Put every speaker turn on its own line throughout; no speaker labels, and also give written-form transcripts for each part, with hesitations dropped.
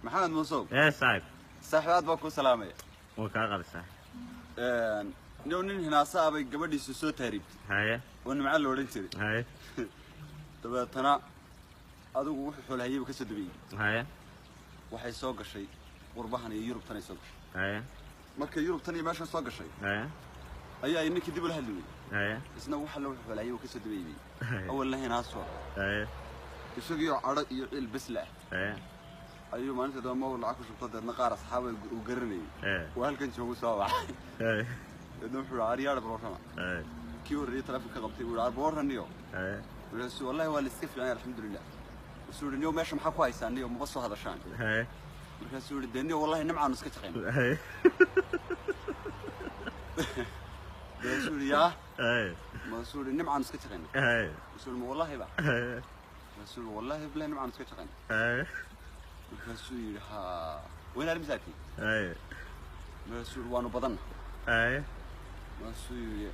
محمد موسو
ايه صاحب
صاحبات باكو سلامي
وكاغل صاحب
نونين هنا صاحب قبل يسوسو تهريب
هاي
ونمع له رنتري
هاي
طب تنا adigu wuxuu xoolahaye ka soo dabiyay
هاي
waxay soo gashay qurbahan iyo Yurub tan ay soo gashay
هاي
marka Yurub tan iyo meesha soo gashay
هاي
ayaa inaki dib u la hadlay
هاي
isna waxa loo xoolahaye ka soo dabiyay awal hina soo
هاي
isagoo cadad iyo il bisla
هاي
ayuu maalinta doomo lacag ku shubtay dadna qaar asxaab u garanay
هاي
waa halkan joogo soo wacay
هاي
dadna wuxuu ariyaad barashada
هاي
kii wariyay telefoonka qabtay uu arbooraniyo
هاي
wuxuu wallahi waa la iska fiicnaa alxamdulillah wuxuu niyo meesha maxaa ku haysaaniyo ma soo hadashaan
هاي
wuxuu yiri wallahi nimcaan iska shaqeyn
هاي
wuxuu yaa
هاي
wuxuu nimcaan iska shaqeyn
هاي
wuxuu wallahi ba
هاي
wuxuu wallahi bilaa nimcaan iska shaqeyn
هاي
wuxuu yiri ha wayna armisaati
هاي
wuxuu waanu badan
هاي
wuxuu yiri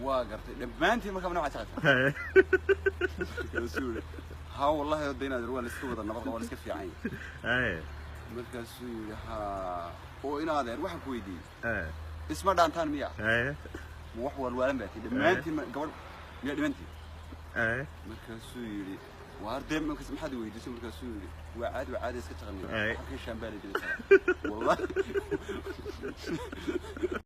waa gartay dhamaantii markaa nimcaan shaqeyn
هاي
wuxuu ها والله ودينا دروال اسكو ودا نبض ولا اسك فيعين
هاي
markaas uu yiri ha oo ina adeer waxa ku weydiiyay
هاي
isma dhaantaan miya
هاي
wax walwaalan baatay dhamaantii gabadh miya dhimantii
هاي
markaas uu yiri waar deem markaas maxaad weydiisay markaas uu yiri waa caadi iska taqanay
هاي
halkii shambaali dilay wallahi